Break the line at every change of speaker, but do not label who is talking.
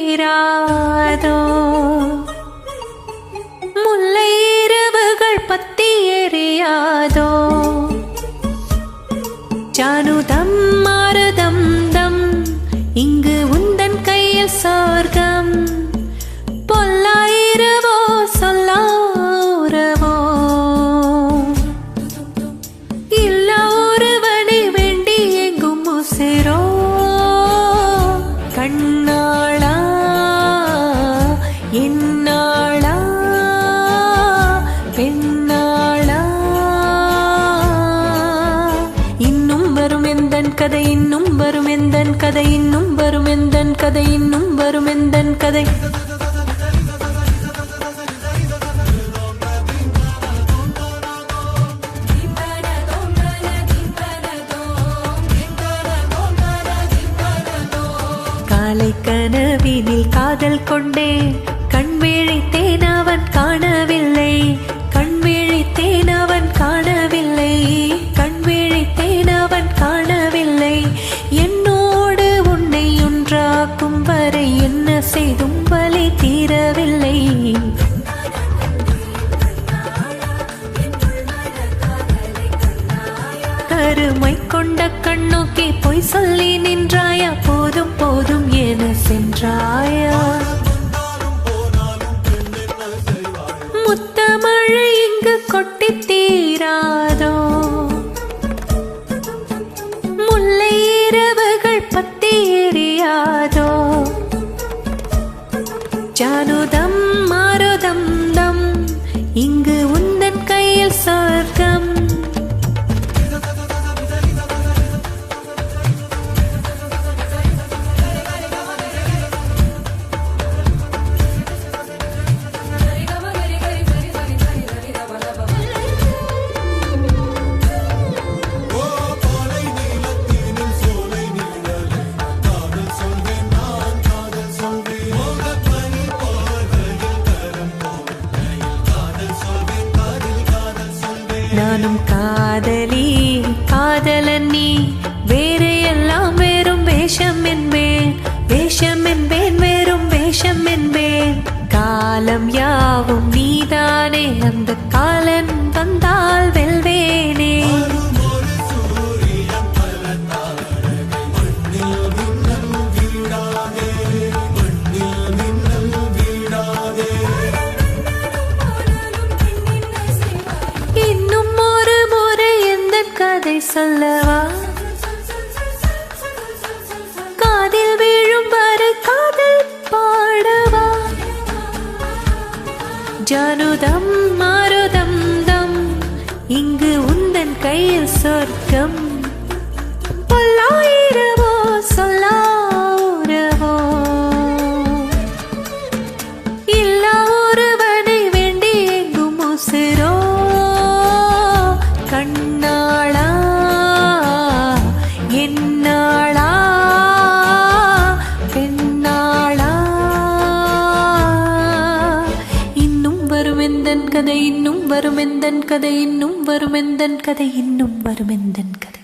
தீராதோ முல்லை இரவுகள் பத்தி எரியாதோ ஜானுதம் மாறுதம் தம் இங்கு உந்தன் கையில் சொர்க்கம் பொல்லாயிரவோ சொல்லாரவோ இல்ல ஒருவனை வேண்டி எங்கும் உசிரோ கண்ணாளா என்னாளா பெண்ணாளா இன்னும் வரும் எந்தன் கதை இன்னும் வரும் எந்தன் கதை இன்னும் வரும் எந்தன் கதை இன்னும் வரும் எந்தன் கதை காலை கனவினில் காதல் கொண்டேன் கண் விழித்தேன் அவன் காணவில்லை கண் விழித்தேன் அவன் காணவில்லை கண் விழித்தேன் அவன் காணவில்லை என்னோடு உன்னை ஒன்றாக்கும் வரை என்ன செய்தும் வலி தீரவில்லை கருமை கொண்ட கண்ணோக்கி பொய் சொல்லி நின்றாயா போதும் போதும் என சென்றாயா முத்தமழை இங்கு கொட்டி தீராதோ முல்லை இரவுகள் பத்தி எரியாதோ ஜானுதம் மாறுதம் தம் இங்கு உந்தன் கையில் சொர்க்கம் நானும் காதலி காதலன் நீ வேறு எல்லாம் வெறும் வேஷம் என்பேன் வேஷம் என்பேன் வெறும் வேஷம் என்பேன் காலம் யாவும் நீதானே அந்த காலன் வந்தால் வெல்வேனே கதை சொல்லவா காதில் வீழும் வரை காதல் பாடவா ஜானுதம் மாறுதம் தம் இங்கு உந்தன் கையில் சொர்க்கம் பொல்லாயிரவோ சொல்லாரவோ இல்ல ஒருவனை வேண்டி எங்கும் உசிரோ கண்ணாளா என்னாளா பெண்ணாளா இன்னும் வரும் எந்தன் கதை இன்னும் வரும் எந்தன் கதை இன்னும் வரும் எந்தன் கதை இன்னும் வரும் எந்தன் கதை